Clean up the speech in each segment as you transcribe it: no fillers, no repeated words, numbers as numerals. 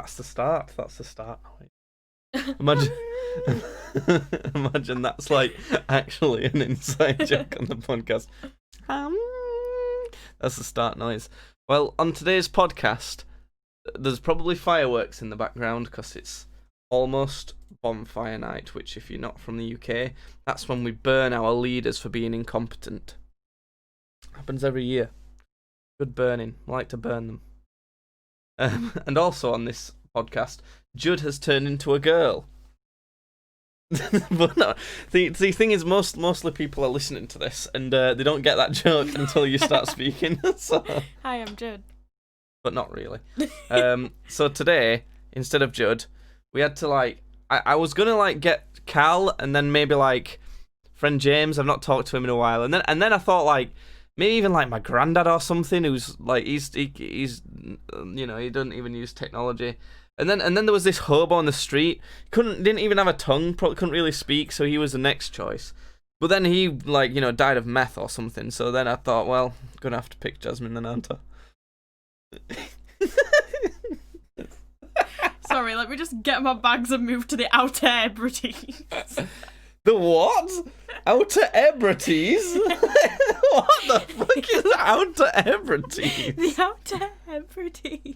that's the start. That's the start. Imagine, imagine that's like actually an inside joke on the podcast. That's the start noise. Well, on today's podcast, there's probably fireworks in the background because it's almost bonfire night, which if you're not from the UK, that's when we burn our leaders for being incompetent. Happens every year. Good burning. I like to burn them. And also on this podcast, Judd has turned into a girl. But no, the thing is, mostly people are listening to this and they don't get that joke until you start speaking. So. Hi, I'm Judd. But not really. So today, instead of Judd, we had to I was gonna get Cal and then maybe friend James. I've not talked to him in a while, and then I thought maybe even my granddad or something who's he's he doesn't even use technology. And then there was this hobo on the street. Didn't even have a tongue. Probably couldn't really speak, so he was the next choice. But then he died of meth or something. So then I thought, well, I'm gonna have to pick Jasmine then, aren't I? Sorry, let me just get my bags and move to the Outer Hebrides. The what? Outer Hebrides? What the fuck is Outer Hebrides? The Outer Hebrides.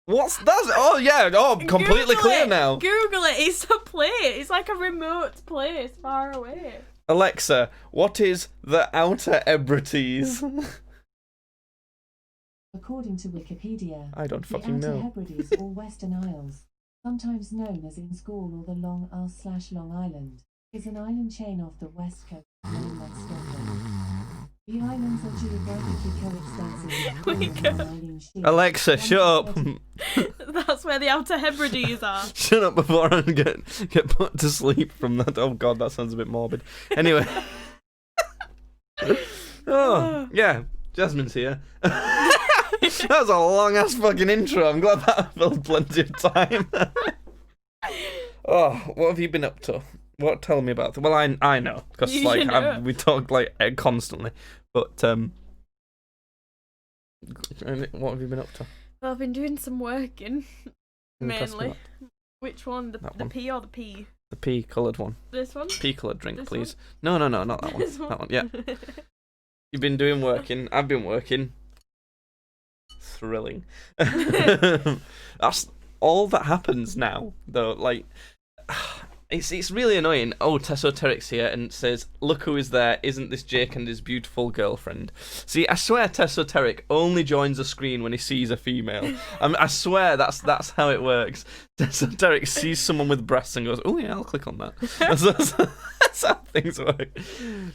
What's that? Oh yeah, completely clear now. Google it, it's a place. It's like a remote place far away. Alexa, what is the Outer Hebrides? According to Wikipedia, I don't the fucking Outer know. Hebrides or Western Isles, sometimes known as Innisgall or the Long Isle/Long Island, is an island chain off the west coast of mainland Scotland. The islands are geographically coextensive. Alexa, shut up. That's where the Outer Hebrides are. Shut up before I get put to sleep from that. Oh god, that sounds a bit morbid. Anyway. Oh, yeah, Jasmine's here. That was a long ass fucking intro. I'm glad that filled plenty of time. Oh, what have you been up to? What? Tell me about it. Well, I know because we talk constantly. But what have you been up to? Well, I've been doing some working, mainly. What? Which one? The one. P or the P? The pea coloured one. This one? Pea coloured drink, This please. No, not that one. This That one. Yeah. You've been doing working. I've been working. Thrilling. That's all that happens now, though. It's really annoying. Oh, Tessoteric's here and says, "Look who is there! Isn't this Jake and his beautiful girlfriend?" See, I swear Tessoteric only joins the screen when he sees a female. I swear that's how it works. Tessoteric sees someone with breasts and goes, "Oh yeah, I'll click on that." That's how things work.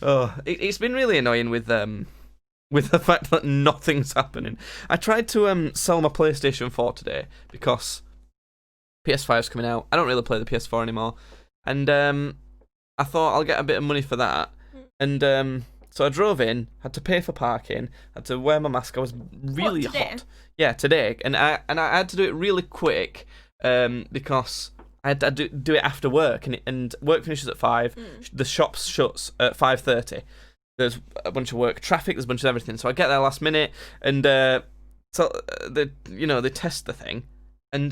Oh, it's been really annoying with the fact that nothing's happening. I tried to sell my PlayStation 4 today because PS5's coming out. I don't really play the PS4 anymore. And I thought I'll get a bit of money for that. And so I drove in, had to pay for parking, had to wear my mask. I was really hot. Yeah, today. And I had to do it really quick because I had to do it after work. And work finishes at 5. The shop shuts at 5:30. There's a bunch of work traffic, there's a bunch of everything. So I get there last minute and so they test the thing. And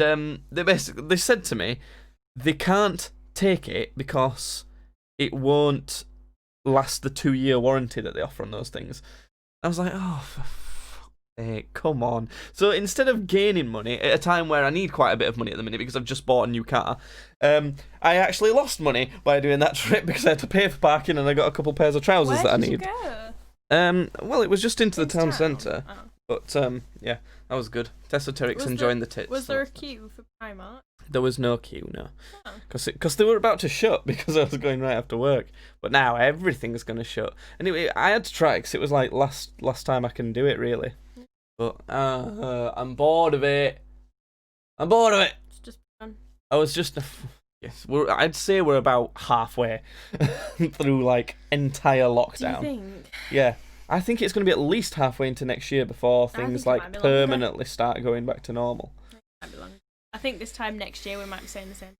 they said to me they can't take it because it won't last the 2-year warranty that they offer on those things. I was like, oh, for fuck's sake, come on. So instead of gaining money at a time where I need quite a bit of money at the minute because I've just bought a new car, I actually lost money by doing that trip because I had to pay for parking and I got a couple pairs of trousers that I need. Where did you go? Well, it was just into the town Town? centre. Oh. But yeah, that was good. Tessoteric's enjoying the tits. Was there a queue for Primark? There was no queue, no. Oh. Because they were about to shut because I was going right after work. But now everything's going to shut. Anyway, I had to try because it was last time I can do it, really. But I'm bored of it. It's just fun. I was just... Yes, I'd say we're about halfway through, entire lockdown. Do you think? Yeah. I think it's going to be at least halfway into next year before things think it might be permanently start going back to normal. Might be longer. I think this time next year we might be saying the same.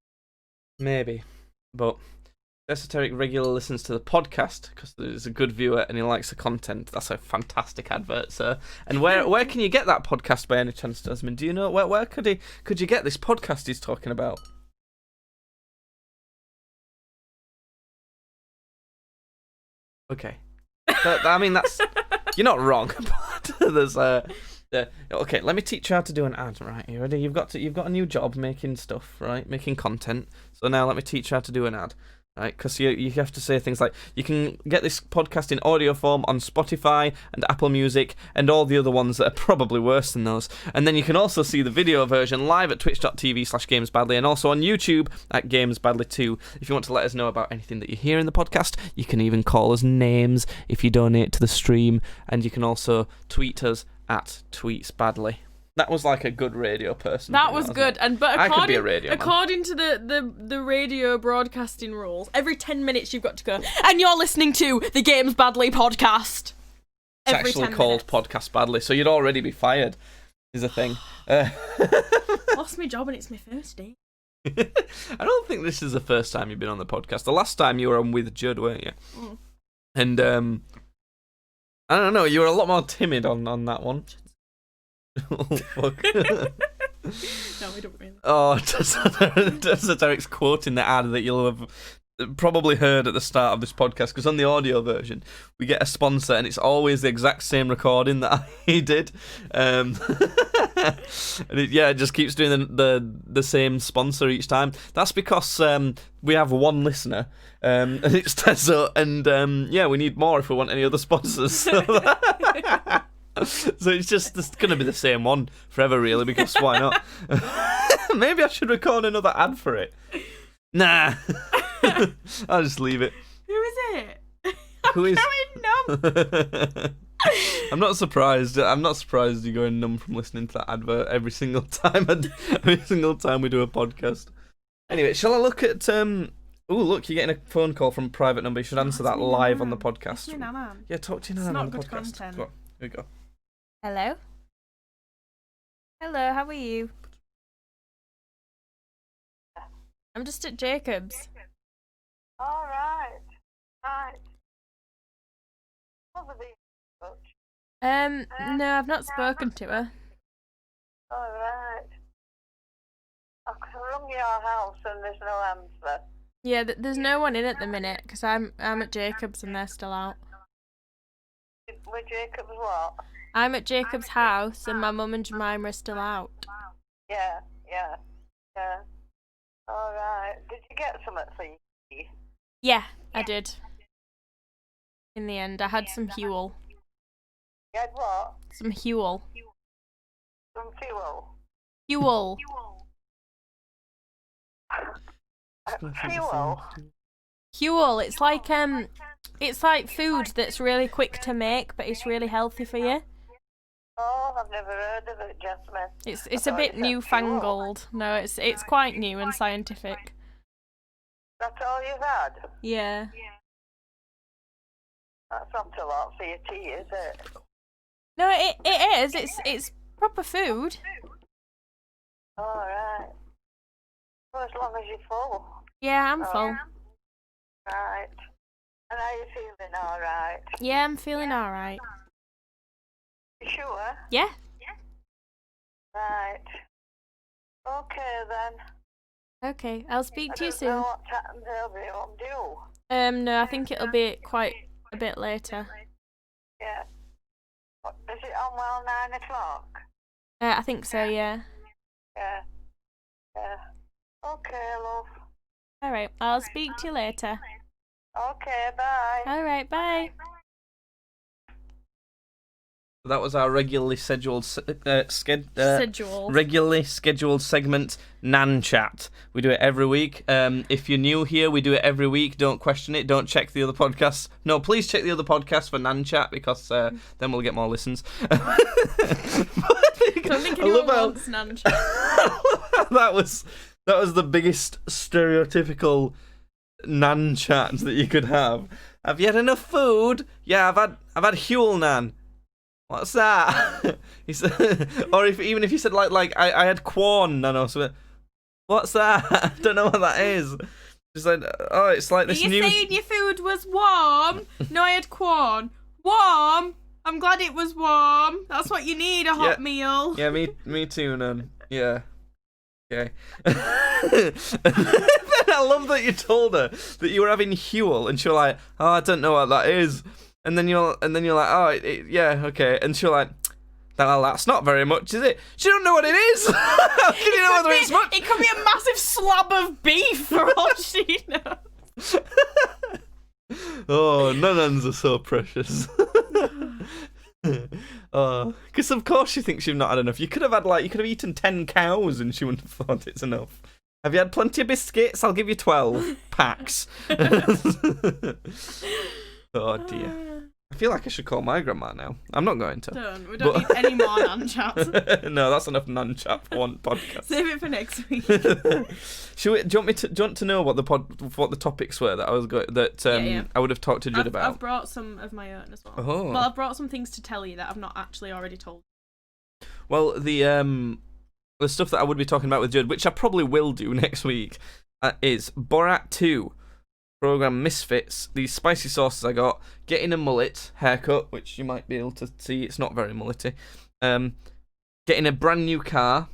Maybe. But Esoteric regularly listens to the podcast because he's a good viewer and he likes the content. That's a fantastic advert, sir. And where can you get that podcast by any chance, Desmond? Do you know where could you get this podcast he's talking about? Okay, I mean that's you're not wrong. But there's okay. Let me teach you how to do an ad. Right, you ready? You've got a new job making stuff, right? Making content. So now let me teach you how to do an ad. Right, because you have to say things like, you can get this podcast in audio form on Spotify and Apple Music and all the other ones that are probably worse than those. And then you can also see the video version live at twitch.tv/GamesBadly and also on YouTube at GamesBadly2. If you want to let us know about anything that you hear in the podcast, you can even call us names if you donate to the stream. And you can also tweet us at TweetsBadly. That was like a good radio person. That was good, but I could be a radio man. According to the radio broadcasting rules, every 10 minutes you've got to go, and you're listening to the Games Badly podcast. It's actually called Podcast Badly, so you'd already be fired, is a thing. Lost my job and it's my first day. I don't think this is the first time you've been on the podcast. The last time you were on with Judd, weren't you? Mm. And I don't know, you were a lot more timid on that one. Oh, fuck. No, we don't really. Oh, Derek's quoting the ad that you'll have probably heard at the start of this podcast, because on the audio version we get a sponsor and it's always the exact same recording that I did, and it just keeps doing the same sponsor each time. That's because we have one listener, and it's Tesso, and we need more if we want any other sponsors. So it's going to be the same one forever, really, because why not? Maybe I should record another ad for it. Nah. I'll just leave it. Who is it? Who is? I'm going numb. I'm not surprised. You're going numb from listening to that advert every single time we do a podcast. Anyway, shall I look at Oh, look, you're getting a phone call from a private number. You should answer that live on the podcast. It's my nan. Yeah, talk to your nan on the podcast. Content. Go on, here we go. Hello? Hello, how are you? I'm just at Jacob's. All right. Right. Over the coach. No, I've not spoken to her. All right. I've rung your house and there's no answer. Yeah, there's no one in at the minute, because I'm at Jacob's and they're still out. With Jacob's what? I'm at Jacob's house and my mum and Jemima are still out. Yeah. All right. Did you get something for you? Yeah, I did. In the end, I had some Huel. You had what? Some Huel. Some fuel. Huel. Fuel? Huel, it's like food that's really quick to make, but it's really healthy for you. Oh, I've never heard of it, Jasmine. It's a bit newfangled. No, it's quite new and scientific. That's all you've had? Yeah. That's not a lot for your tea, is it? No, it is. It's proper food. All right. Well, as long as you're full. Yeah, I'm full. Right. And are you feeling all right? Yeah, I'm feeling alright. You sure? Yeah. Right. Okay then. Okay, I'll speak to you I don't soon. know what time they'll be on due. No, I think it'll be quite a bit later. Yeah. What, is it on well 9 o'clock? I think so, yeah. Yeah. Okay, love. Alright, I'll speak to you later. Okay, bye. Alright, bye. That was our regularly scheduled segment, Nan Chat. We do it every week. If you're new here, we do it every week. Don't question it. Don't check the other podcasts. No, please check the other podcasts for Nan Chat, because then we'll get more listens. Don't think anyone wants Nan Chat. That was the biggest stereotypical Nan Chat that you could have. Have you had enough food? Yeah, I've had Huel Nan. What's that? He said, or even if you said like I had Quan Nan or something. What's that? I don't know what that is. She's like, oh, it's like Are this you new. saying your food was warm? No, I had corn. Warm? I'm glad it was warm. That's what you need, a hot meal. Yeah, me too, Nan. Yeah. Okay. And then I love that you told her that you were having Huel, and she was like, oh, I don't know what that is. And then you're like, oh, yeah, okay. And she's like, well, that's not very much, is it? She don't know what it is. How can you know whether it's much? It could be a massive slab of beef for all she knows. Oh, nuns are so precious. Because of course she thinks you've not had enough. You could have eaten 10 cows and she wouldn't have thought it's enough. Have you had plenty of biscuits? I'll give you 12 packs. Oh dear. I feel like I should call my grandma now. I'm not going to. Don't. We don't need any more nan chats. No, that's enough nan chat for one podcast. Save it for next week. Do you want to know what the topics were that I was I would have talked to Judd about? I've brought some of my own as well. Oh. Well, I've brought some things to tell you that I've not actually already told. Well, the stuff that I would be talking about with Judd, which I probably will do next week, is Borat 2. Program Misfits, these spicy sauces I got, getting a mullet haircut, which you might be able to see, it's not very mullety, getting a brand new car,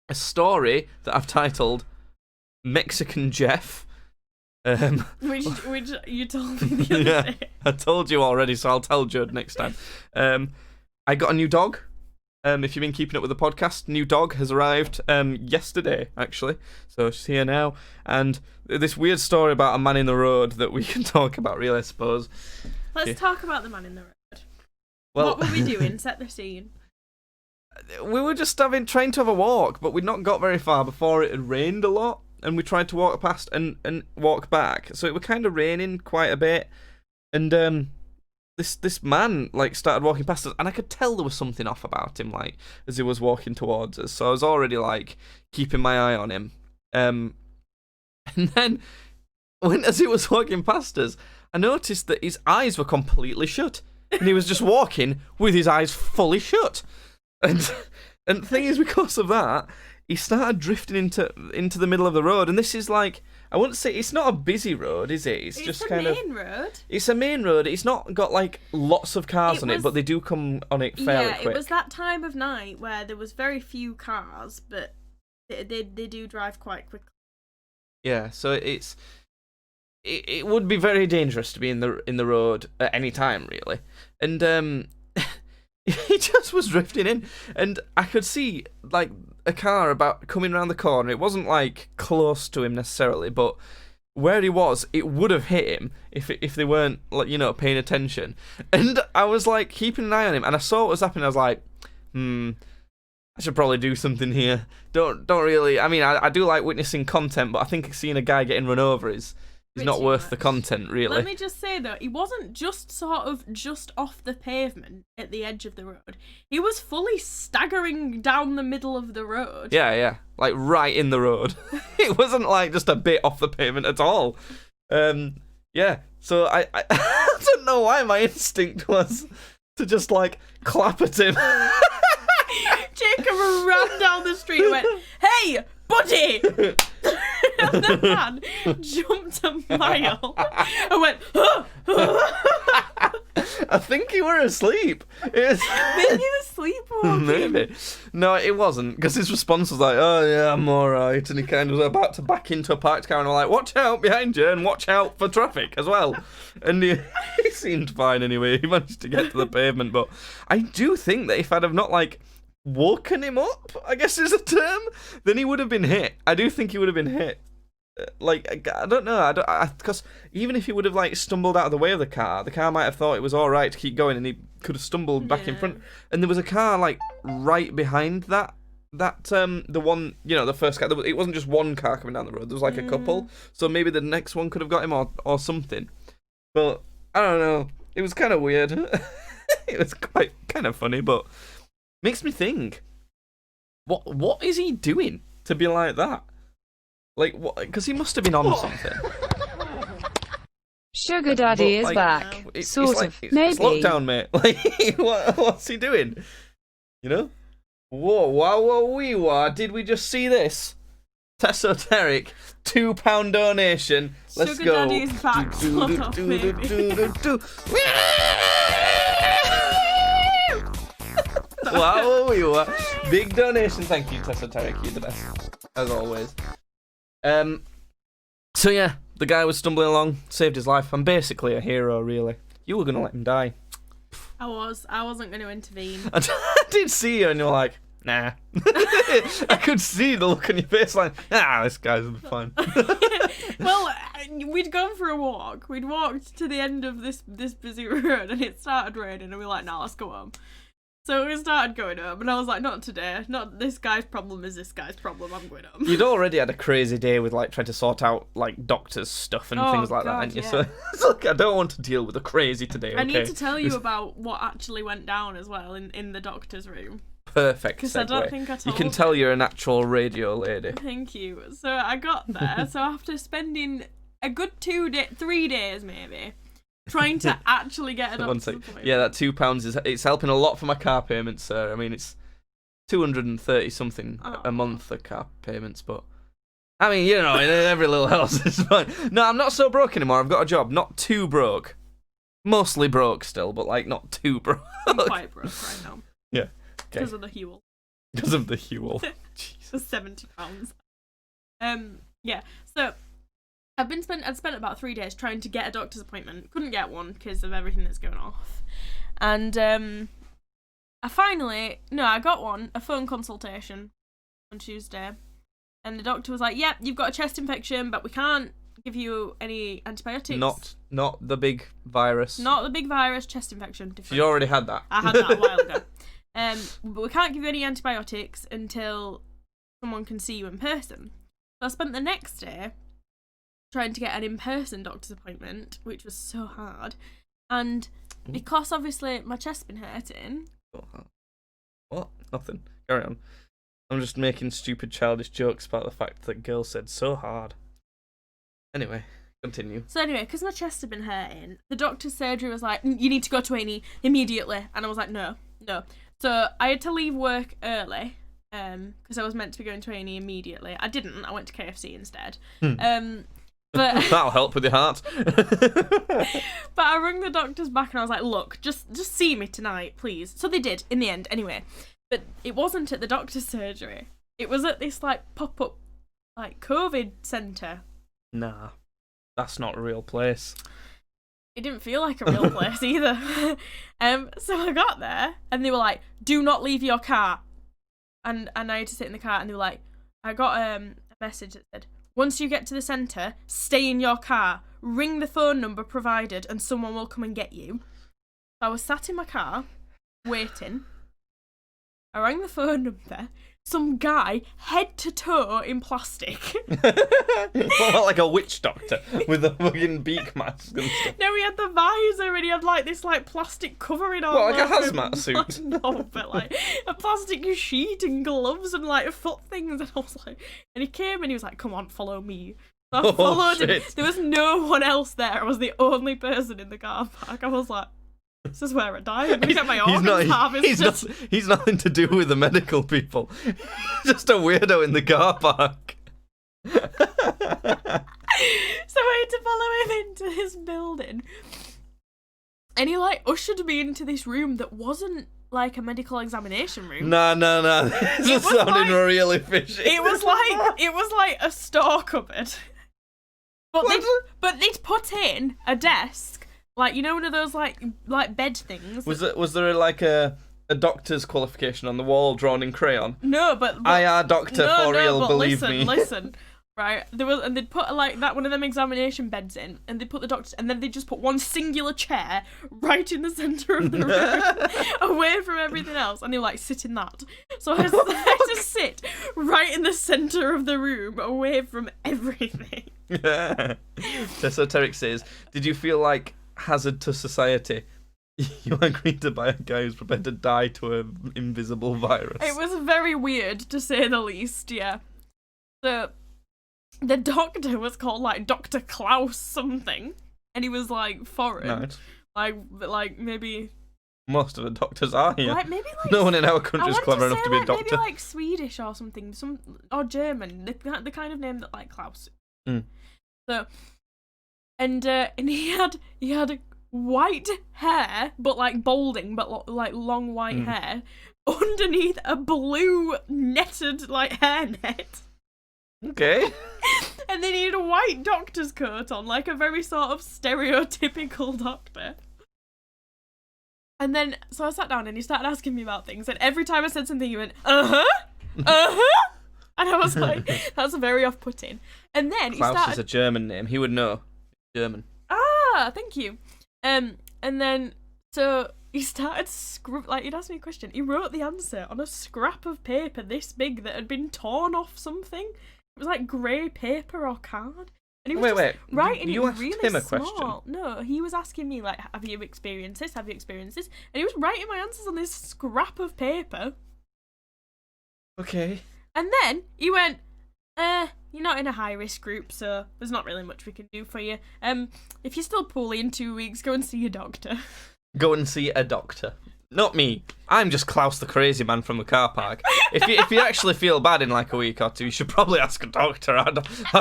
a story that I've titled Mexican Jeff, Which you told me the other day. I told you already, so I'll tell Judd next time. I got a new dog. If you've been keeping up with the podcast, new dog has arrived yesterday, actually. So she's here now. And this weird story about a man in the road that we can talk about, really, I suppose. Let's talk about the man in the road. Well, What were we doing? Set the scene. We were just trying to have a walk, but we'd not got very far before it had rained a lot. And we tried to walk past and walk back. So it was kind of raining quite a bit. And this man started walking past us, and I could tell there was something off about him, as he was walking towards us. So I was already keeping my eye on him. And then as he was walking past us, I noticed that his eyes were completely shut, and he was just walking with his eyes fully shut. And the thing is, because of that, he started drifting into the middle of the road. And this is I wouldn't say, it's not a busy road, is it? It's just kind of... It's a main road. It's a main road. It's not got lots of cars on it, but they do come on it fairly quick. Yeah, it was that time of night where there was very few cars, but they do drive quite quickly. Yeah, so it would be very dangerous to be in the road at any time, really. And he just was drifting in, and I could see a car about coming around the corner. It wasn't close to him necessarily, but where he was, it would have hit him if they weren't paying attention. And I was keeping an eye on him, and I saw what was happening. I was like, I should probably do something here. Don't really. I mean, I do like witnessing content, but I think seeing a guy getting run over is not worth the content, really. Let me just say, though, he wasn't just just off the pavement at the edge of the road. He was fully staggering down the middle of the road. Yeah. Right in the road. It wasn't just a bit off the pavement at all. Yeah. So I don't know why my instinct was to just clap at him. Jacob ran down the street and went, "Hey, buddy!" And the man jumped a mile and went, I think you were asleep. Maybe he was sleepwalking. Maybe. No, it wasn't, because his response was oh yeah, I'm alright. And he kind of was about to back into a parked car, and I'm like, watch out behind you, and watch out for traffic as well. And he seemed fine anyway. He managed to get to the pavement. But I do think that if I'd have not woken him up, I guess is a term, then he would have been hit. I do think he would have been hit. I don't know. Because even if he would have stumbled out of the way of the car might have thought it was all right to keep going, and he could have stumbled back in front. And there was a car right behind that the one, the first car. It wasn't just one car coming down the road. There was a couple. So maybe the next one could have got him or something. But I don't know. It was kind of weird. It was quite kind of funny, but makes me think. What is he doing to be like that? What? Because he must have been on something. Sugar Daddy is back. It's Maybe. It's lockdown, mate. What's he doing? Whoa, wow, wee, wah. Did we just see this? Tesoteric, £2 donation. Let's Sugar go. Daddy's back. Sort of, maybe. Wow, you are. Big donation. Thank you, Tesoteric. You're the best, as always. So yeah, the guy was stumbling along, saved his life. I'm basically a hero, really. You were gonna let him die. I wasn't going to intervene. I did see you, and you're like, nah. I could see the look on your face, like, this guy's fine. Well, we'd gone for a walk. We'd walked to the end of this busy road, and it started raining, and we were like, nah, let's go home. So we started going home, and I was like, not today. Not this guy's problem is this guy's problem. I'm going home. You'd already had a crazy day with like trying to sort out like doctors' stuff and things like that, God, hadn't you? yeah. So it's like I don't want to deal with the crazy today. Okay? I need to tell you about what actually went down as well in the doctor's room. Perfect. Because I don't segue. think I You told can tell you're an actual radio lady. Thank you. So I got there. So after spending a good 3 days maybe trying to actually get a One doctor's sec. appointment. Yeah, that £2 it's helping a lot for my car payments, sir. I mean, it's 230 something a month for car payments, but I mean, you know, in every little house is fine. No, I'm not so broke anymore. I've got a job. Not too broke. Mostly broke still, but like not too broke. I'm quite broke right now. Yeah. Okay. Because of the Huel. Because of the Huel. For £70. Yeah. So I'd spent about 3 days trying to get a doctor's appointment. Couldn't get one because of everything that's going off. And I got one, a phone consultation on Tuesday. And the doctor was like, yep, you've got a chest infection, but we can't give you any antibiotics. Not the big virus. Not the big virus, chest infection. Different. You already had that. I had that a while ago. But we can't give you any antibiotics until someone can see you in person. So I spent the next day trying to get an in-person doctor's appointment, which was so hard. And because obviously my chest's been hurting. What? Nothing. Carry on. I'm just making stupid childish jokes about the fact that girls said so hard. Anyway, continue. So anyway, because my chest had been hurting, the doctor's surgery was like, you need to go to A&E immediately. And I was like, no. So I had to leave work early, because I was meant to be going to A&E immediately. I didn't. I went to KFC instead. But That'll help with your heart. but I rang the doctors back and I was like, look, just see me tonight, please. So they did, in the end, anyway. But it wasn't at the doctor's surgery. It was at this, like, pop-up, like, COVID centre. Nah, that's not a real place. It didn't feel like a real place either. So I got there and they were like, do not leave your car. And I had to sit in the car and they were like, I got a message that said, once you get to the centre, stay in your car, ring the phone number provided and someone will come and get you. So I was sat in my car, waiting. I rang the phone number. Some guy, head to toe in plastic. What, like a witch doctor with a fucking beak mask and stuff? No, he had the visor and he had like this like plastic covering all What, like a over him. hazmat suit? No, but like a plastic sheet and gloves and like foot things. And I was like, and he came and he was like, come on, follow me. So I followed him. shit. There was no one else there. I was the only person in the car park. I was like, this is where I die. I'm gonna get my organs harvested. He's nothing to do with the medical people. He's just a weirdo in the car park. So I had to follow him into his building. And he like ushered me into this room that wasn't like a medical examination room. Nah. This is was sounding like- really fishy. It was like a store cupboard. But they'd put in a desk, like, you know, one of those like bed things. Was there like a doctor's qualification on the wall drawn in crayon? No, but IR doctor for real, but believe listen, me. Listen, right? There was, and they'd put like that one of them examination beds in, and they'd put the doctors, and then they'd just put one singular chair right in the centre of the room, away from everything else, and they were like, sit in that. So I had to sit right in the centre of the room, away from everything. Tesoteric says, did you feel like hazard to society? You agreed to buy a guy who's prepared to die to an invisible virus. It was very weird, to say the least, yeah. The doctor was called, like, Dr. Klaus something, and he was, like, foreign. Nice. Like maybe Most of the doctors are here. Like maybe like No one in our I country's wanted clever to enough say, to be a like, doctor. Maybe like Swedish or something, or German, the kind of name that like Klaus. Mm. So, and he had white hair, but like balding, but like long white hair underneath a blue netted like hairnet. Okay. And then he had a white doctor's coat on, like a very sort of stereotypical doctor. And then, so I sat down and he started asking me about things, and every time I said something, he went, and I was like, that's very off-putting. And then he Klaus started... is a German name. He would know. German. Ah, thank you. And then, so he started he'd asked me a question. He wrote the answer on a scrap of paper this big that had been torn off something. It was like grey paper or card. And he was Wait. writing You it asked really him a small. question? No, he was asking me, like, have you experienced this? Have you experienced this? And he was writing my answers on this scrap of paper. Okay. And then he went, you're not in a high-risk group, so there's not really much we can do for you. If you're still poorly in 2 weeks, go and see your doctor. Go and see a doctor. Not me. I'm just Klaus the crazy man from the car park. If you actually feel bad in like a week or two, you should probably ask a doctor. I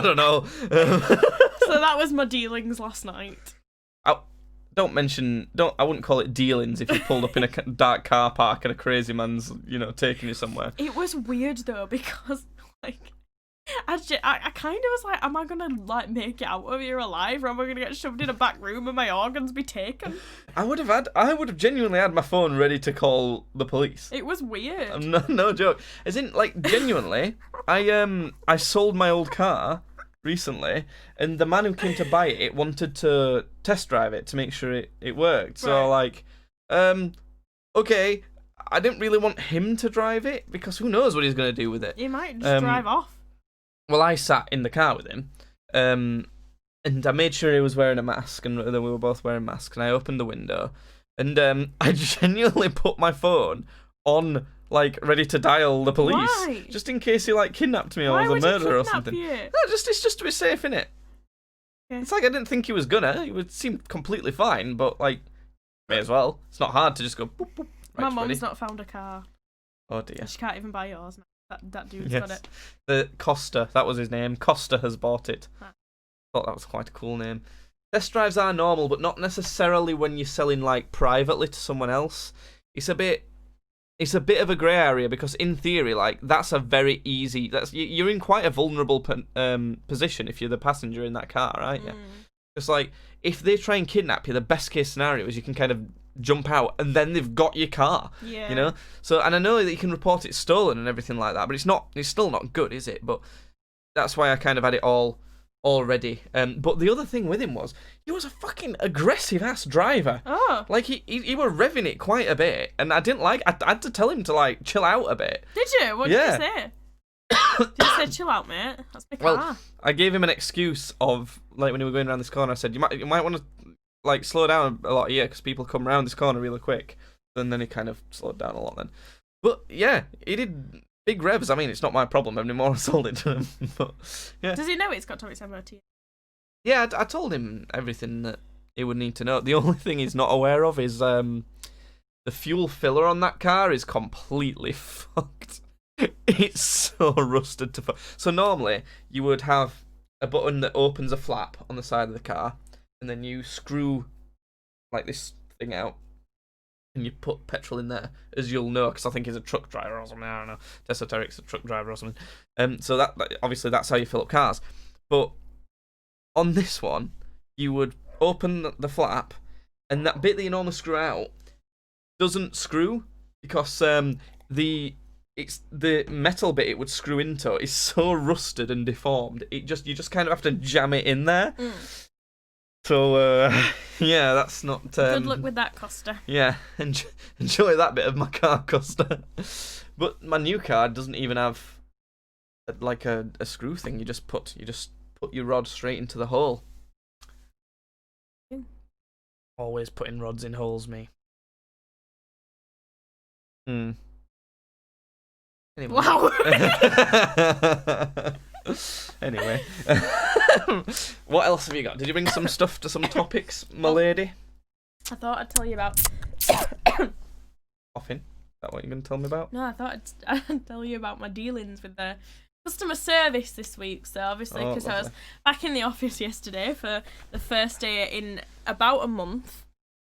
don't know. So that was my dealings last night. I wouldn't call it dealings if you pulled up in a dark car park and a crazy man's, taking you somewhere. It was weird though, because like I kind of was like, am I gonna like make it out of here alive, or am I gonna get shoved in a back room and my organs be taken? I would have genuinely had my phone ready to call the police. It was weird. No joke. As in, like, genuinely, I sold my old car recently, and the man who came to buy it wanted to test drive it to make sure it worked. So, like, okay, I didn't really want him to drive it, because who knows what he's going to do with it. He might just drive off. Well, I sat in the car with him, and I made sure he was wearing a mask, and then we were both wearing masks, and I opened the window, and I genuinely put my phone on, like, ready to dial the police. Why? Just in case he, like, kidnapped me or Why was a would he murderer or kidnap something. you? No, it's just to be safe, innit? Okay. It's like I didn't think he was gonna. He would seem completely fine, but, like, may as well. It's not hard to just go, boop, boop. Right, My it's mum's ready. not found a car. Oh, dear. She can't even buy yours now. That dude's Yes. got it. The Costa, that was his name. Costa has bought it. Ah. Thought that was quite a cool name. Test drives are normal, but not necessarily when you're selling, like, privately to someone else. It's a bit of a grey area, because in theory, like, that's a very easy. You're in quite a vulnerable position if you're the passenger in that car, right? Yeah. It's like, if they try and kidnap you, the best case scenario is you can kind of jump out and then they've got your car. Yeah. So, and I know that you can report it stolen and everything like that, but it's still not good, is it? But that's why I kind of had it all ready. But the other thing with him was he was a fucking aggressive ass driver. Oh. Like he were revving it quite a bit, and I had to tell him to, like, chill out a bit. Did you? What did you say? Did you say, chill out, mate? That's my car. Well, I gave him an excuse of, like, when we were going around this corner, I said, you might want to, like, slow down a lot here, because people come around this corner really quick. And then he kind of slowed down a lot then. But, yeah, he did big revs. I mean, it's not my problem anymore. I sold it to him. But, yeah. Does he know it's got to its MOT? Yeah, I told him everything that he would need to know. The only thing he's not aware of is the fuel filler on that car is completely fucked. It's so rusted to fuck. So normally, you would have a button that opens a flap on the side of the car, and then you screw, like, this thing out, and you put petrol in there, as you'll know, because I think he's a truck driver or something. I don't know. Tesoteric's a truck driver or something. So that obviously that's how you fill up cars. But on this one, you would open the flap, and that bit that you normally screw out doesn't screw, because the metal bit it would screw into is so rusted and deformed. You just kind of have to jam it in there. So yeah, that's not. Good luck with that, Costa. Yeah, enjoy that bit of my car, Costa. But my new car doesn't even have like a screw thing. You just put your rod straight into the hole. Always putting rods in holes, me. Anyway. Wow. Anyway. What else have you got? Did you bring some stuff to some topics, my lady? I thought I'd tell you about Coughing. Is that what you're going to tell me about? No, I thought I'd tell you about my dealings with the customer service this week. So obviously, because I was back in the office yesterday for the first day in about a month,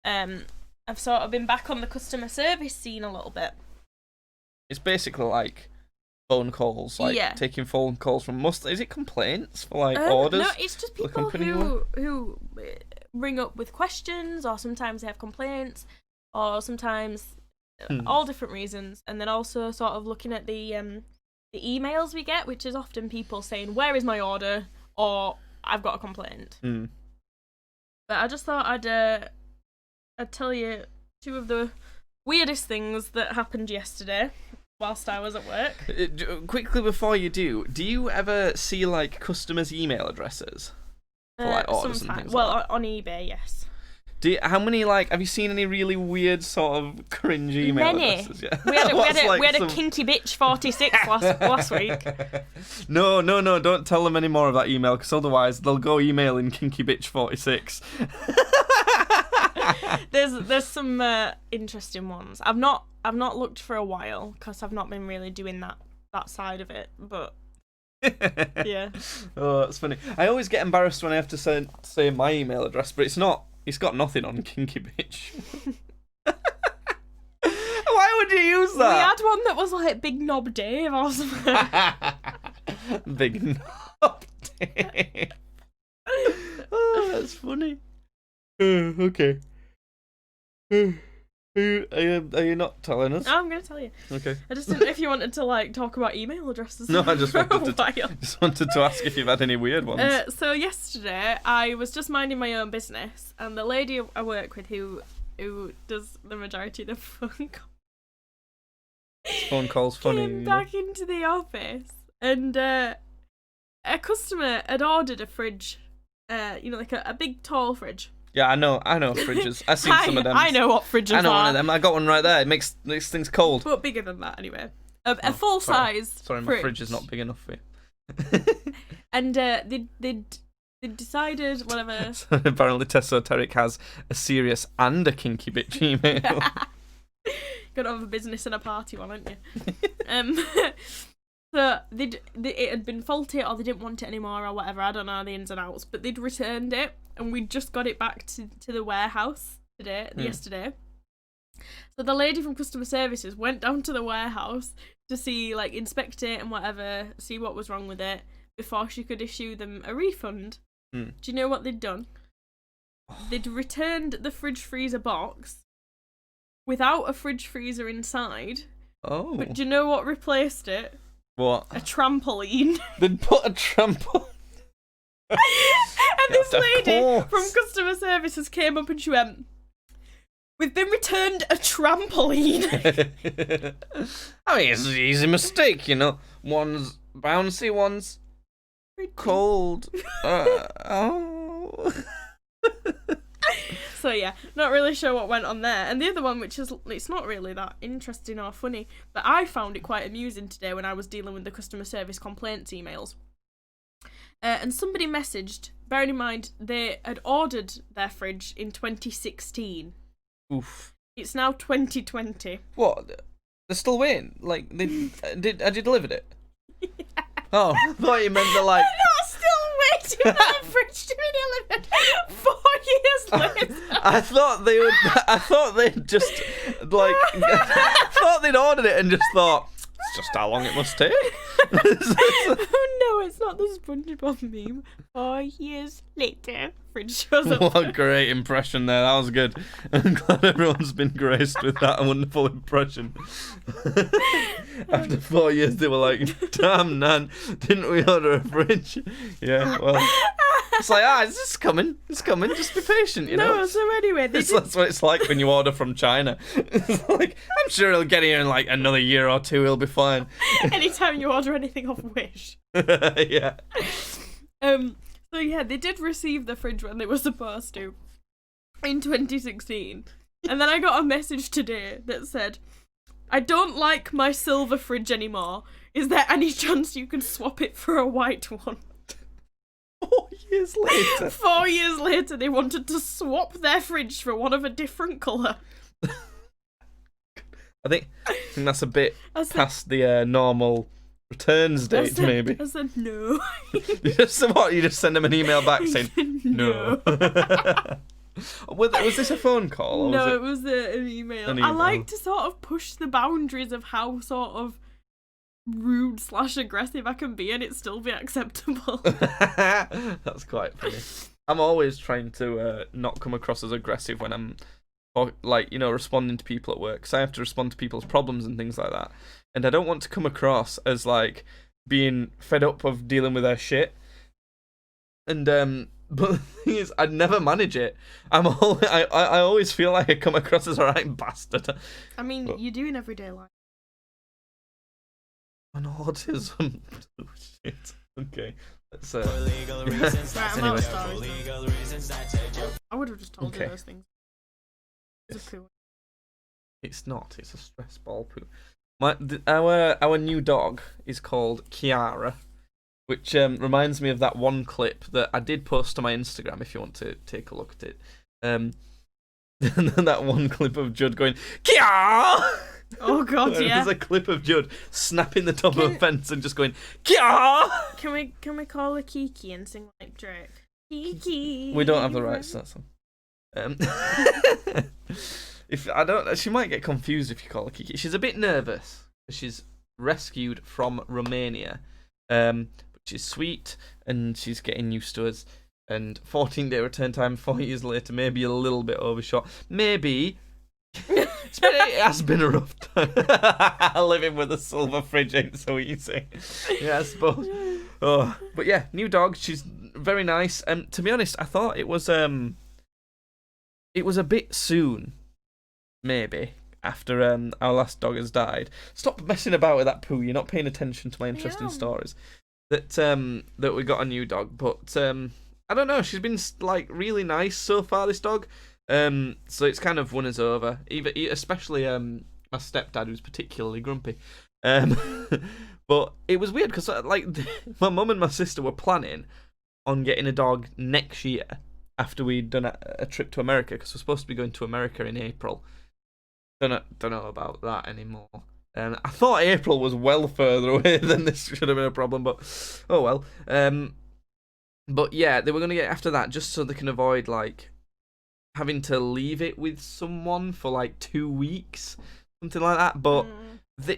I've sort of been back on the customer service scene a little bit. It's basically like phone calls, like taking phone calls from is it complaints for like orders? No, it's just people who ring up with questions, or sometimes they have complaints, or sometimes all different reasons, and then also sort of looking at the emails we get, which is often people saying, "Where is my order?" or "I've got a complaint." But I just thought I'd tell you two of the weirdest things that happened yesterday whilst I was at work. Quickly before you do you ever see like customers' email addresses for like orders and things? Well, like that? On eBay, yes. How many have you seen any really weird sort of cringe email addresses? Yeah. We had a kinky bitch 46 last week. No, don't tell them any more of that email, because otherwise they'll go emailing kinky bitch 46. There's some interesting ones. I've not looked for a while because I've not been really doing that side of it, but yeah. Oh, that's funny. I always get embarrassed when I have to say my email address, but it's got nothing on kinky bitch. Why would you use that? We had one that was like Big Knob Dave or something. Big Knob Dave. Oh, that's funny. Okay. Are you not telling us? I'm going to tell you. Okay. I just didn't know if you wanted to like talk about email addresses. No, I just wanted to ask if you've had any weird ones. So yesterday I was just minding my own business, and the lady I work with who does the majority of the phone calls funny. Came back into the office, and a customer had ordered a fridge, like a big tall fridge. Yeah, I know fridges. I've seen some of them. I know what fridges are. I know one of them. I got one right there. It makes things cold. But bigger than that, anyway. A full size. Sorry, my fridge is not big enough for you. And they decided whatever. So apparently, Tessoteric has a serious and a kinky bitch email. Got to have a business and a party one, haven't you? So it had been faulty, or they didn't want it anymore, or whatever. I don't know the ins and outs, but they'd returned it, and we'd just got it back to the warehouse yesterday. So the lady from customer services went down to the warehouse to see, like, inspect it and whatever, see what was wrong with it before she could issue them a refund. Do you know what they'd done? They'd returned the fridge freezer box without a fridge freezer inside. Oh. But do you know what replaced it? What? A trampoline. They'd put a trampoline. And this lady from customer services came up and she went, "We've been returned a trampoline." I mean, it's an easy mistake, One's bouncy, one's cold. Oh. So yeah, not really sure what went on there. And the other one, which is, it's not really that interesting or funny, but I found it quite amusing today when I was dealing with the customer service complaints emails. And somebody messaged, bearing in mind they had ordered their fridge in 2016. Oof. It's now 2020. What? They're still waiting? Like, had you delivered it? Yeah. Oh, I thought you meant they're like... They're not still waiting for the fridge to be delivered 4 years later. I thought they'd just, like... I thought they'd ordered it and just thought, it's just how long it must take. Oh no, it's not the SpongeBob meme. 4 years later, fridge shows up. What a great impression there. That was good. I'm glad everyone's been graced with that wonderful impression. After 4 years, they were like, "Damn, Nan, didn't we order a fridge?" Yeah, well, it's like, it's coming. It's coming. Just be patient, No, so anyway, that's what it's like when you order from China. It's like, I'm sure it'll get here in like another year or two. It'll be fine. Anytime you order anything off Wish. Yeah. So yeah, they did receive the fridge when they were supposed to in 2016. And then I got a message today that said, "I don't like my silver fridge anymore. Is there any chance you can swap it for a white one?" 4 years later. 4 years later, they wanted to swap their fridge for one of a different colour. I think that's a bit I said, past the normal returns date, maybe. I said no. You just send them an email back I saying said no. Was this a phone call? Or No, was it was an email. An I email. like to sort of push the boundaries of how sort of rude/aggressive I can be and it still be acceptable. That's quite funny. I'm always trying to not come across as aggressive when I'm, responding to people at work. So I have to respond to people's problems and things like that. And I don't want to come across as, like, being fed up of dealing with their shit. And, but the thing is, I'd never manage it. I always feel like I come across as a right bastard. I mean, But- you do in everyday life. On autism. Oh, shit. Okay. Let's, Right, I'm out of Anyway. stories. I would have just told Okay. you those things. It's Yes. a poo. It's not. It's a stress ball poo. Our new dog is called Kiara, which reminds me of that one clip that I did post on my Instagram. If you want to take a look at it, that one clip of Judd going Kiara. Oh god, yeah. There's a clip of Judd snapping the top of a Can- fence and just going Kiara. Can we call her Kiki and sing like Drake? Kiki. We don't have the rights to that song. She might get confused if you call her Kiki. She's a bit nervous. She's rescued from Romania, but she's sweet and she's getting used to us. And 14-day return time, 4 years later, maybe a little bit overshot. Maybe. It has been a rough time. Living with a silver fridge ain't so easy. Yeah, I suppose. Oh, but yeah, new dog. She's very nice. And to be honest, I thought it was a bit soon, maybe, after our last dog has died. Stop messing about with that poo. You're not paying attention to my interesting am. stories. That we got a new dog, but I don't know. She's been like really nice so far. This dog. So it's kind of won us over. Especially my stepdad, who's particularly grumpy. But it was weird because my mum and my sister were planning on getting a dog next year after we'd done a trip to America, because we're supposed to be going to America in April. Don't know about that anymore. I thought April was well further away than this should have been a problem, but oh well. But yeah, they were going to get after that just so they can avoid like having to leave it with someone for like 2 weeks, something like that. But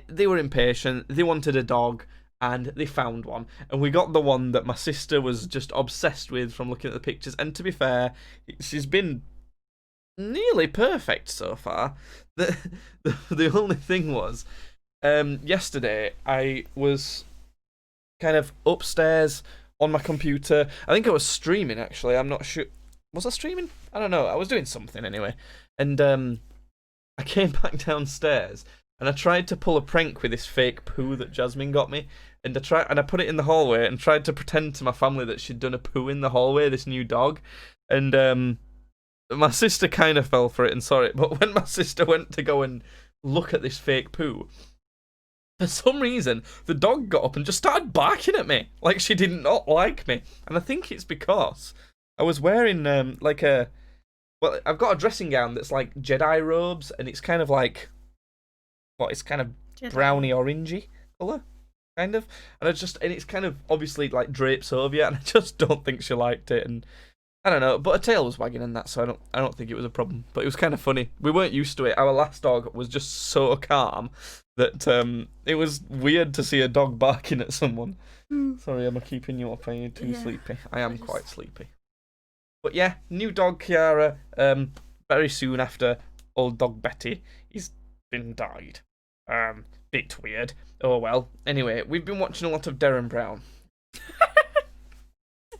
they were impatient. They wanted a dog, and they found one. And we got the one that my sister was just obsessed with from looking at the pictures. And to be fair, she's been nearly perfect so far. The only thing was, yesterday I was kind of upstairs on my computer. I think I was streaming, actually. I'm not sure. Was I streaming? I don't know. I was doing something anyway. And I came back downstairs and I tried to pull a prank with this fake poo that Jasmine got me. And I put it in the hallway and tried to pretend to my family that she'd done a poo in the hallway, this new dog. And my sister kind of fell for it and saw it. But when my sister went to go and look at this fake poo, for some reason, the dog got up and just started barking at me. Like she did not like me. And I think it's because I was wearing I've got a dressing gown that's like Jedi robes, and it's kind of like, it's kind of Jedi. browny orangey colour, kind of. And it's kind of obviously like drapes over you, and I just don't think she liked it. And I don't know, but her tail was wagging and that, so I don't think it was a problem. But it was kind of funny. We weren't used to it. Our last dog was just so calm that it was weird to see a dog barking at someone. Sorry, am I keeping you up? Are you too Yeah. sleepy? I am quite sleepy. But yeah, new dog Kiara. Very soon after old dog Betty, he's been died. Bit weird. Oh well. Anyway, we've been watching a lot of Derren Brown.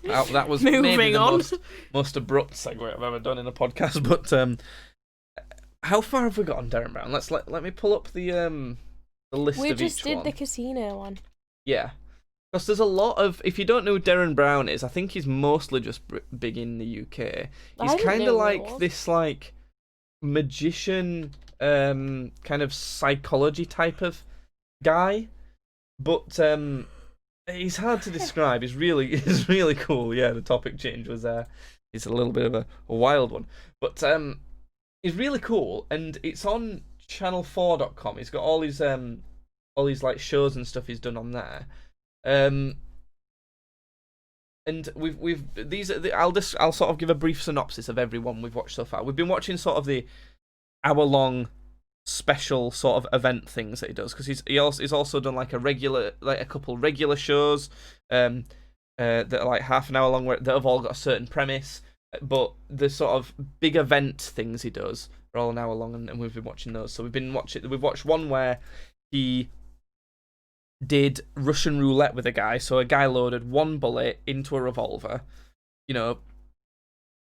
That was maybe Moving the on. most abrupt segue I've ever done in a podcast. But how far have we got on Derren Brown? Let me pull up the list We of just each did one. the casino one. Yeah. Because there's a lot of... If you don't know who Derren Brown is, I think he's mostly just big in the UK. I He's didn't kind know of who he like was. this, like, magician, kind of psychology type of guy. But he's hard to describe. He's really cool. Yeah, the topic change was it's a little bit of a wild one. But he's really cool, and it's on channel4.com. He's got all these like shows and stuff he's done on there. And we've these are I'll sort of give a brief synopsis of every one we've watched so far. We've been watching sort of the hour-long special sort of event things that he does, because he's also done like a couple regular shows that are like half an hour long, that have all got a certain premise, but the sort of big event things he does are all an hour long, and we've been watching those. So we've watched one where he did Russian roulette with a guy. So a guy loaded one bullet into a revolver. You know,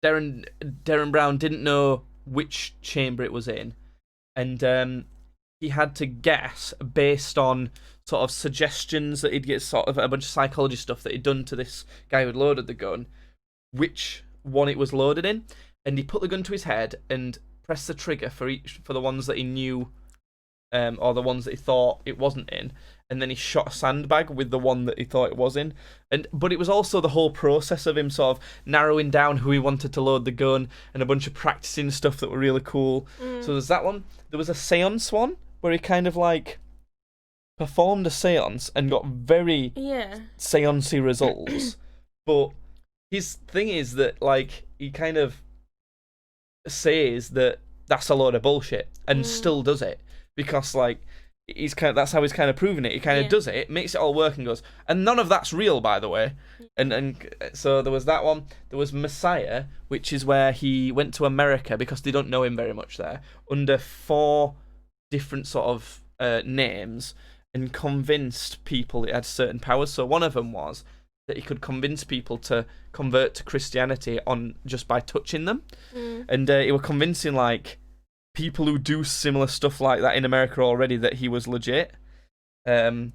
Darren Brown didn't know which chamber it was in, and he had to guess based on sort of suggestions that he'd get, sort of a bunch of psychology stuff that he'd done to this guy who had loaded the gun, which one it was loaded in, and he put the gun to his head and pressed the trigger for the ones that he knew, or the ones that he thought it wasn't in, and then he shot a sandbag with the one that he thought it was in. But it was also the whole process of him sort of narrowing down who he wanted to load the gun, and a bunch of practicing stuff that were really cool. So there's that one. There was a seance one where he kind of like performed a seance and got very seancey results. But his thing is that like he kind of says that that's a load of bullshit and still does it, because like that's how he's kind of proving it. He kind of does it, makes it all work, and goes, and none of that's real, by the way. And so there was that one. There was Messiah, which is where he went to America because they don't know him very much there, under 4 different sort of names, and convinced people that he had certain powers. So one of them was that he could convince people to convert to Christianity just by touching them, and he was convincing like people who do similar stuff like that in America already that he was legit. And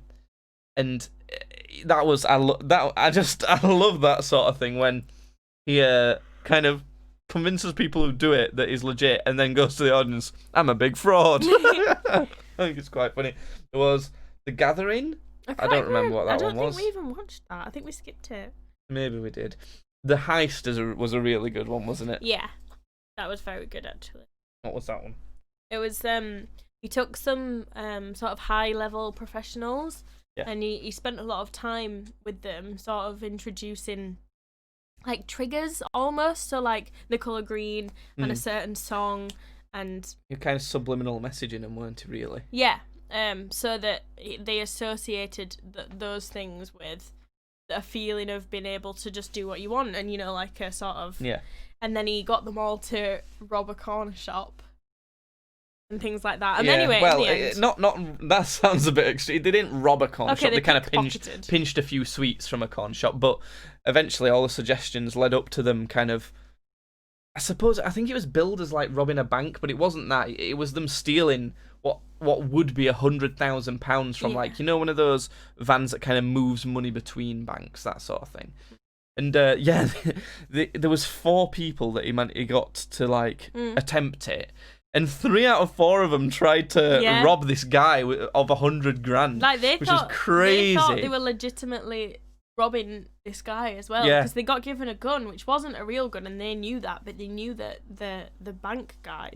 that was I love that sort of thing when he kind of convinces people who do it that he's legit, and then goes to the audience, I'm a big fraud. I think it's quite funny. There was The Gathering. I don't remember what that one was. I don't think we even watched that. I think we skipped it. Maybe we did. The Heist was a really good one, wasn't it? Yeah, that was very good actually. What was that one? It was he took some sort of high level professionals, and he spent a lot of time with them, sort of introducing like triggers almost, so like the colour green and a certain song, and you're kind of subliminal messaging them, weren't you, really? Yeah. So that they associated those things with a feeling of being able to just do what you want, and like a sort of And then he got them all to rob a corner shop and things like that. And anyway, well, in the end, not that sounds a bit extreme. They didn't rob a corner shop. They kind of pinched a few sweets from a corner shop, but eventually all the suggestions led up to them kind of. I think it was billed as like robbing a bank, but it wasn't that. It was them stealing what would be £100,000 from like one of those vans that kind of moves money between banks, that sort of thing. And there was 4 people that he got to like attempt it, and 3 out of 4 of them tried to rob this guy of $100,000. Like which is crazy. They thought they were legitimately robbing this guy as well, because they got given a gun which wasn't a real gun, and they knew that, but they knew that the bank guy,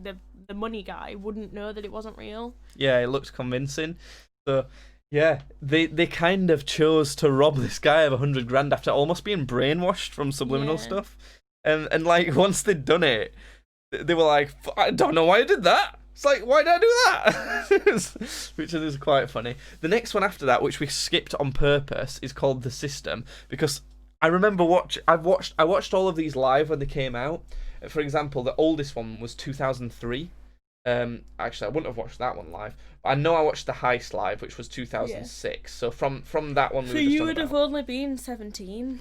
the money guy, wouldn't know that it wasn't real. Yeah, it looks convincing. So they kind of chose to rob this guy of $100,000 after almost being brainwashed from subliminal stuff, and like once they'd done it, they were like, I don't know why I did that. It's like, why did I do that? Which is quite funny. The next one after that, which we skipped on purpose, is called The System, because I remember I watched all of these live when they came out. For example, the oldest one was 2003. Actually, I wouldn't have watched that one live. But I know I watched The Heist live, which was 2006. So from that one, so you would have only been 17.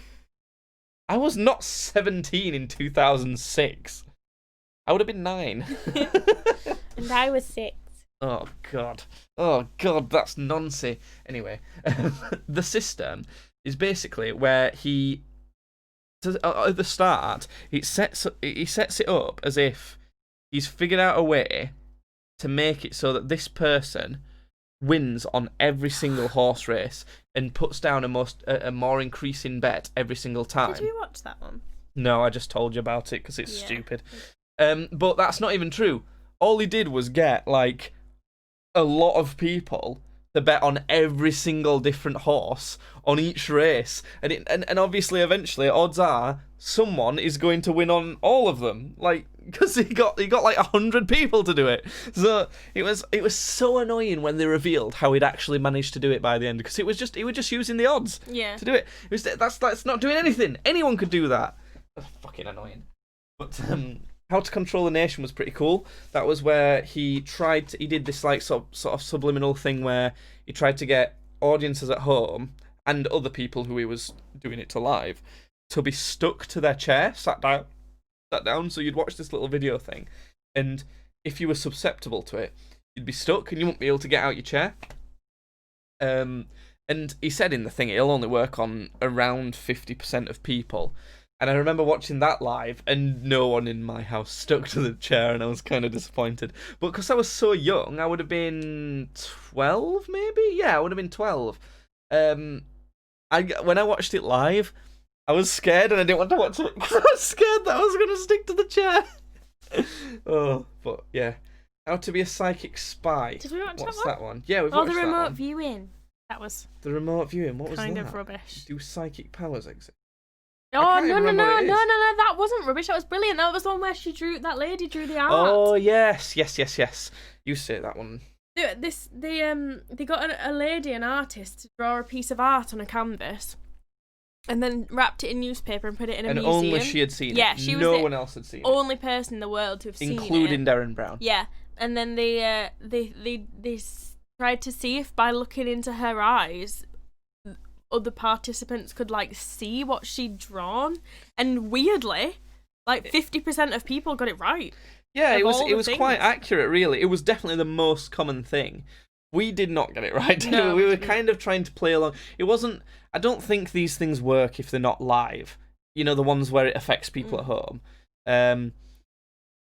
I was not 17 in 2006. I would have been 9. And I was 6. Oh god, that's nonsense. Anyway, The System is basically where he, at the start, he sets it up as if he's figured out a way to make it so that this person wins on every single horse race and puts down a more increasing bet every single time. Did you watch that one? No, I just told you about it because it's stupid. But that's not even true. All he did was get like a lot of people to bet on every single different horse on each race, and obviously eventually odds are someone is going to win on all of them, like, because he got like 100 people to do it. So it was so annoying when they revealed how he'd actually managed to do it by the end, because he was just using the odds to do it. That's not doing anything. Anyone could do that. That's fucking annoying. But How to Control a Nation was pretty cool. That was where he did this like sort of subliminal thing where he tried to get audiences at home and other people who he was doing it to live to be stuck to their chair, sat down. So you'd watch this little video thing, and if you were susceptible to it, you'd be stuck and you wouldn't be able to get out your chair. And he said in the thing it'll only work on around 50% of people. And I remember watching that live, and no one in my house stuck to the chair, and I was kind of disappointed. But because I was so young, I would have been 12, maybe? Yeah, I would have been 12. When I watched it live, I was scared, and I didn't want to watch it because I was scared that I was going to stick to the chair. Oh, but yeah. How to Be a Psychic Spy. Did we watch What's that one? that one? Yeah, we've watched that one. The remote viewing. That was The remote viewing, what was that? kind of rubbish. Do psychic powers exist? Oh, can't no, even remember what it is. that wasn't rubbish. That was brilliant. That was the one where that lady drew the art. Oh, yes. You say that one. They got a lady, an artist, to draw a piece of art on a canvas, and then wrapped it in newspaper and put it in a museum. And only she had seen it. Yeah, she was no the one else had seen it. only person in the world to have seen it. Including Darren Brown. Yeah, and then they tried to see if by looking into her eyes, other participants could like see what she'd drawn, and weirdly, like 50% of people got it right. Yeah, it was things. quite accurate, really. It was definitely the most common thing. We did not get it right, did No, we? We were didn't. kind of trying to play along. It wasn't. I don't think these things work if they're not live. You know, the ones where it affects people at home.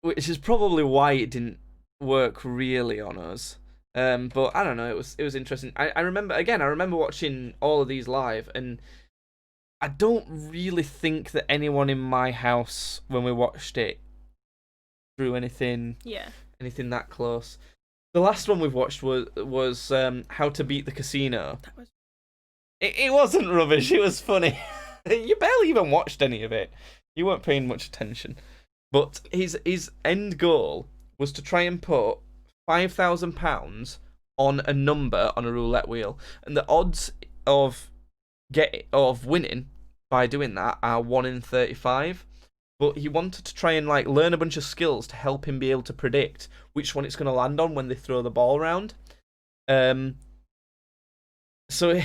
Which is probably why it didn't work really on us. But I don't know. It was interesting. I remember watching all of these live, and I don't really think that anyone in my house when we watched it drew anything that close. The last one we've watched was How to Beat the Casino. That was... It wasn't rubbish. It was funny. You barely even watched any of it. You weren't paying much attention. But his end goal was to try and put £5,000 on a number on a roulette wheel, and the odds of winning by doing that are 1 in 35. But he wanted to try and like learn a bunch of skills to help him be able to predict which one it's going to land on when they throw the ball around. So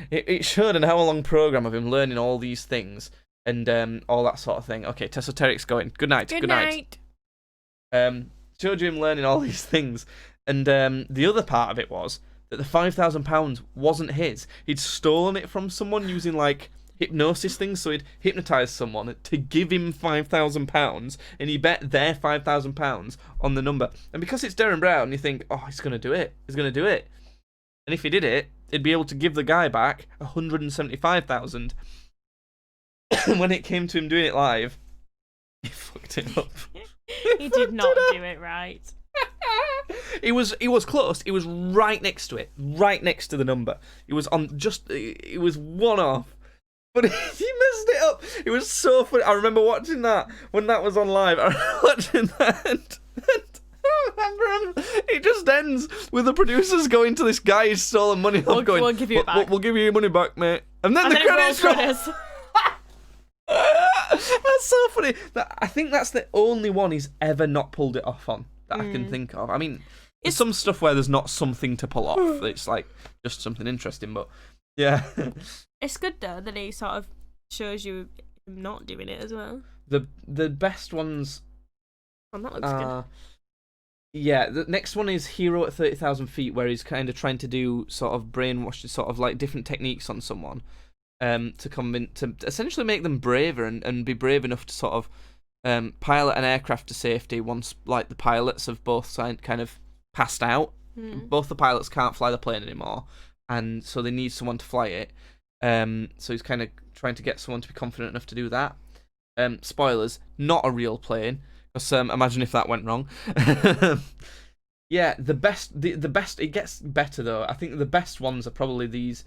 it showed an hour-long program of him learning all these things and all that sort of thing. Okay, Tessoteric's going. Good night. Good night. Showed you him learning all these things, and the other part of it was that the £5,000 wasn't his. He'd stolen it from someone using like hypnosis things, so he'd hypnotise someone to give him £5,000, and he bet their £5,000 on the number. And because it's Darren Brown, you think, oh, he's going to do it. He's going to do it. And if he did it, he'd be able to give the guy back £175,000. When it came to him doing it live, he fucked it up. He did not do it right. It was close. It was right next to it, right next to the number. It was it was one off, but he messed it up. It was so funny. I remember watching that when that was on live. I remember watching that, and it just ends with the producers going to this guy who's stolen money. We'll give you it back. We'll give you your money back, mate. And then the credits roll. That's so funny. I think that's the only one he's ever not pulled it off on that I can think of. I mean, there's some stuff where there's not something to pull off. It's like just something interesting, but yeah. It's good though that he sort of shows you him not doing it as well. The best ones. Oh, that looks good. Yeah, the next one is Hero at 30,000 Feet, where he's kind of trying to do sort of brainwash, sort of like different techniques on someone. To essentially make them braver and be brave enough to sort of pilot an aircraft to safety once like the pilots have both kind of passed out. Both the pilots can't fly the plane anymore, and so they need someone to fly it. So he's kind of trying to get someone to be confident enough to do that. Spoilers, not a real plane, because imagine if that went wrong. Yeah, the best. It gets better though. I think the best ones are probably these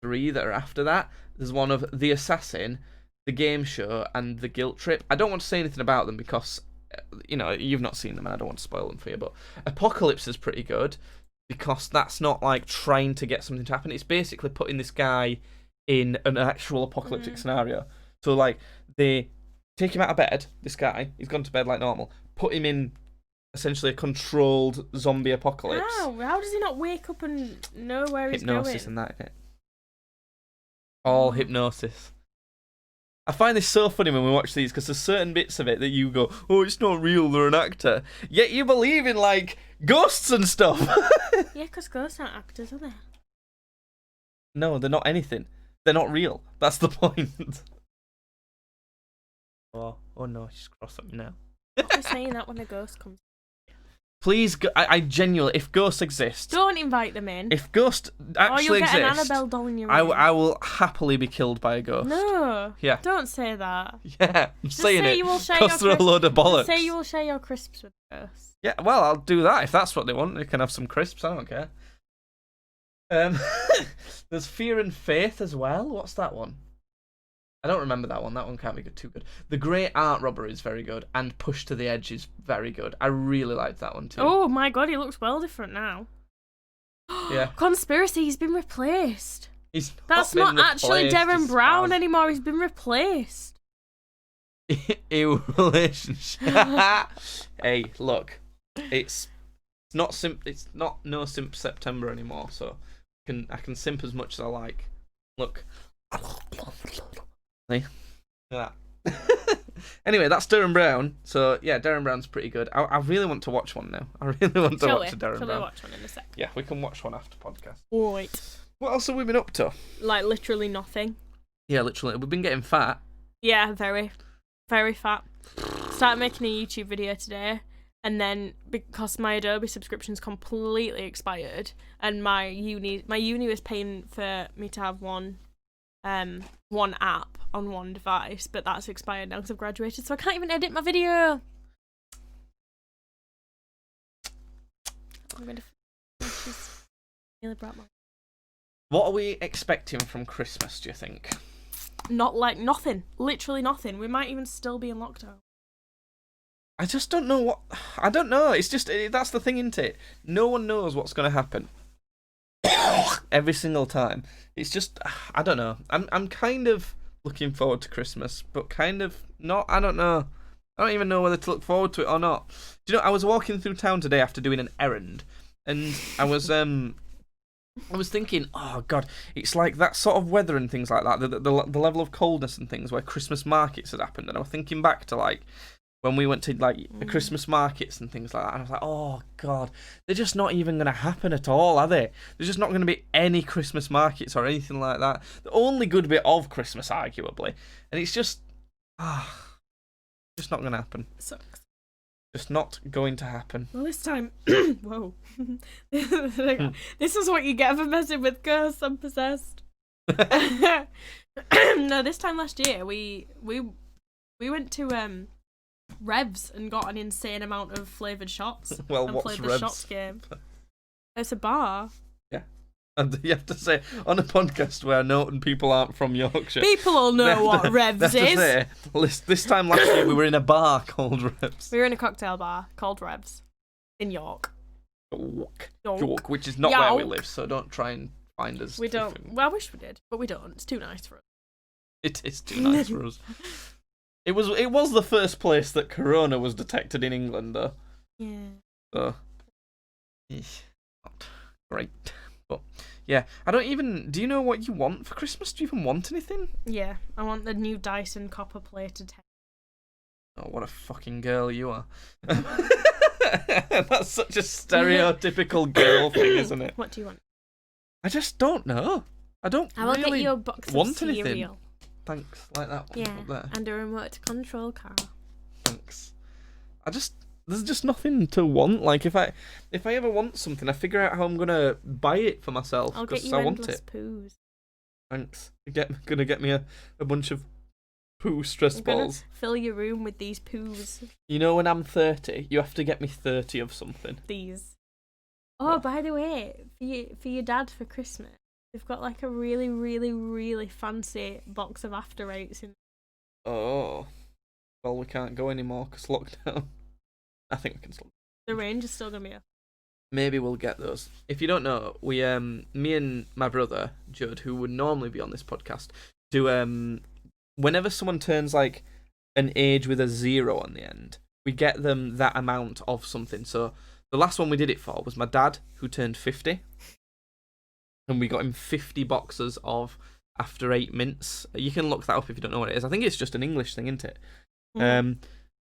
3 that are after that. There's one of The Assassin, The Game Show, and The Guilt Trip. I don't want to say anything about them because, you've not seen them and I don't want to spoil them for you. But Apocalypse is pretty good because that's not like trying to get something to happen. It's basically putting this guy in an actual apocalyptic scenario. So like they take him out of bed. This guy, he's gone to bed like normal. Put him in essentially a controlled zombie apocalypse. How does he not wake up and know where he's going? Hypnosis and that, innit? All hypnosis. I find this so funny when we watch these because there's certain bits of it that you go, oh, it's not real, they're an actor. Yet you believe in, like, ghosts and stuff. Yeah, because ghosts aren't actors, are they? No, they're not anything. They're not real. That's the point. Oh no, she's cross at me now. I'll be saying that when a ghost comes. Please, I genuinely, if ghosts exist, Don't invite them in. if ghosts or actually you'll get exist, an Annabelle doll in your room. I will happily be killed by a ghost. No. Yeah. Don't say that. Yeah, I'm Just saying say it. you will share Because your they're a load of bollocks. Just say you will share your crisps with ghosts. Yeah, well, I'll do that if that's what they want. They can have some crisps. I don't care. There's Fear and Faith as well. What's that one? I don't remember that one. That one can't be too good. The Great Art Robbery is very good, and Push to the Edge is very good. I really liked that one too. Oh my god, he looks well different now. Yeah. Conspiracy, he's been replaced. He's That's been not actually replaced, Darren he's Brown spaz. anymore, he's been replaced. Ew, relationship. Hey, look, it's not no simp September anymore, so I can simp as much as I like. Look. See? Look at that. Anyway, that's Darren Brown. So yeah, Darren Brown's pretty good. I really want to watch one now. I really want to watch a Darren Shall Brown. we watch one in a sec? Yeah, we can watch one after podcast. Right. What else have we been up to? Like literally nothing. Yeah, literally, we've been getting fat. Yeah, very. Very fat. Started making a YouTube video today, and then because my Adobe subscription's completely expired, and my uni was paying for me to have one app on one device, but that's expired now because I've graduated, so I can't even edit my video. I'm going to really brought my What are we expecting from Christmas, do you think? not like nothing, literally nothing. We might even still be in lockdown. I just don't know what... I don't know. It's just... that's the thing, isn't it? No one knows what's going to happen. Every single time. It's just... I don't know. I'm kind of looking forward to Christmas, but kind of not. I don't know. I don't even know whether to look forward to it or not. Do you know, I was walking through town today after doing an errand, and I was thinking, oh God, it's like that sort of weather and things like that, the level of coldness and things where Christmas markets had happened, and I was thinking back to like when we went to like the Christmas markets and things like that, and I was like, oh God, they're just not even going to happen at all, are they? There's just not going to be any Christmas markets or anything like that. The only good bit of Christmas, arguably, and it's just, just not going to happen. Sucks. Just not going to happen. Well, this time, whoa, this is what you get for messing with ghosts. I'm possessed. No, this time last year we went to Revs and got an insane amount of flavoured shots. Well, and what's played the Revs? shots game. It's a bar. And you have to say, on a podcast where Norton people aren't from Yorkshire. People all know what Revs they have to is. say, this time last year we were in a bar called Revs. We were in a cocktail bar called Revs in York. York, which is not where we York. live, so don't try and find us. We don't. Well, I wish we did, but we don't. It's too nice for us. It is too nice for us. It was the first place that Corona was detected in England, though. Yeah. So, not great. But yeah, I don't even. Do you know what you want for Christmas? Do you even want anything? Yeah, I want the new Dyson copper plated head. Oh, what a fucking girl you are. That's such a stereotypical girl thing, isn't it? What do you want? I just don't know. I don't I will really get you a box want of cereal. anything. Thanks, like that one Yeah, up there. and a remote control car. Thanks. There's just nothing to want. Like if I ever want something, I figure out how I'm gonna buy it for myself I'll get because you I want endless it. poos. Thanks. Gonna get me a bunch of poo stress I'm gonna balls. fill your room with these poos. You know, when I'm 30, you have to get me 30 of something. These. Oh, by the way, for your dad for Christmas, they've got like a really, really, really fancy box of After Eights in. Oh, well, we can't go anymore because lockdown. I think we can still. The range is still gonna be. Maybe we'll get those. If you don't know, we me and my brother Judd, who would normally be on this podcast, do whenever someone turns like an age with a 0 on the end, we get them that amount of something. So the last one we did it for was my dad, who turned 50, and we got him 50 boxes of After Eight mints. You can look that up if you don't know what it is. I think it's just an English thing, isn't it?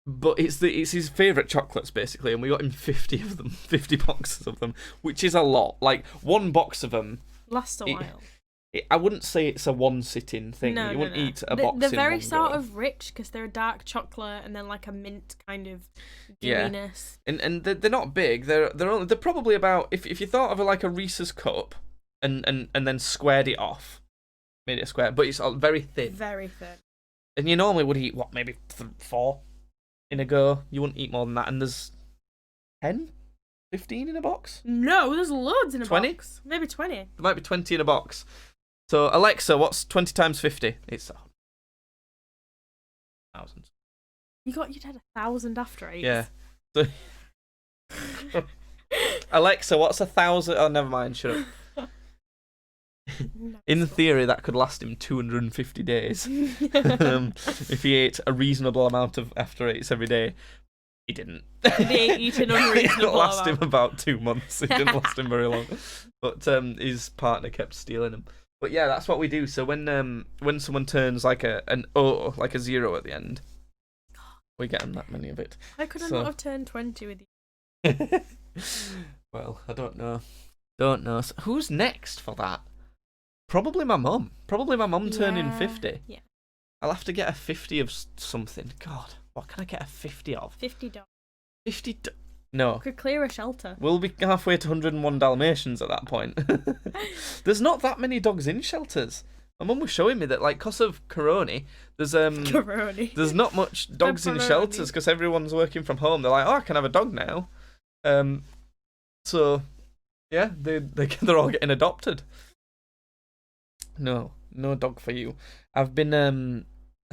But it's his favourite chocolates, basically, and we got him 50 of them, 50 boxes of them, which is a lot. Like, one box of them... Lasts a while. I wouldn't say it's a one-sitting thing. No, you wouldn't eat a They're box in very one sort go. of rich, because they're a dark chocolate, and then like a mint kind of Yeah. gooiness. And they're not big. They're probably about... If you thought of it like a Reese's cup, and then squared it off, made it a square, but it's all very thin. Very thin. And you normally would eat, what, maybe 4 in a go? You wouldn't eat more than that, and there's 10? 15 in a box? No, there's loads in a 20? box. Maybe 20. There might be 20 in a box. So, Alexa, what's 20 times 50? It's 1,000. You got your dad 1,000 After Eights. Yeah. So, Alexa, what's 1,000? Oh, never mind, shut up. No, In it's theory, that could last him 250 days. If he ate a reasonable amount of After Eights every day. He didn't. He ate an unreasonable It last him amount. about 2 months. It didn't last him very long. But his partner kept stealing them. But yeah, that's what we do. So when someone turns like an O, like a 0 at the end, we get them that many of it. I could So- not have turned 20 with you. Well, I don't know. So who's next for that? Probably my mum. Probably my mum turning Yeah, 50. Yeah. I'll have to get a 50 of something. God, what can I get a 50 of? $50. 50... No. Could clear a shelter. We'll be halfway to 101 Dalmatians at that point. There's not that many dogs in shelters. My mum was showing me that, like, 'cause of Corona, there's Corona. there's not much dogs in Pepperoni. shelters because everyone's working from home. They're like, oh, I can have a dog now. So yeah, they're all getting adopted. No dog for you. I've been I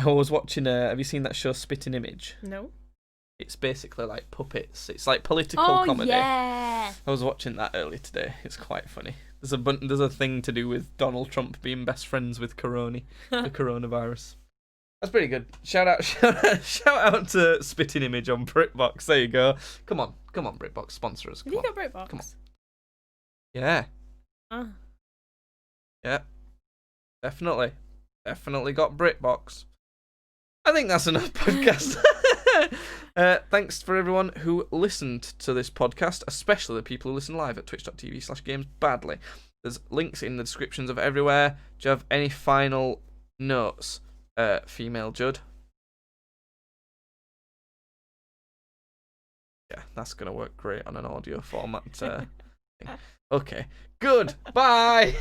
was watching have you seen that show Spitting Image? No. It's basically like puppets. It's like political Oh, comedy. yeah. I was watching that earlier today. It's quite funny. There's a thing to do with Donald Trump being best friends with the coronavirus. That's pretty good. Shout out to Spitting Image on BritBox. There you go. Come on, BritBox, sponsor us. Have Come you on. got BritBox? Come on. Yeah, Ah. yeah. Definitely got BritBox. I think that's enough podcast. Thanks for everyone who listened to this podcast, especially the people who listen live at twitch.tv/gamesbadly. There's links in the descriptions of everywhere. Do you have any final notes, female Judd? Yeah, that's going to work great on an audio format. Thing. Okay, good. Bye.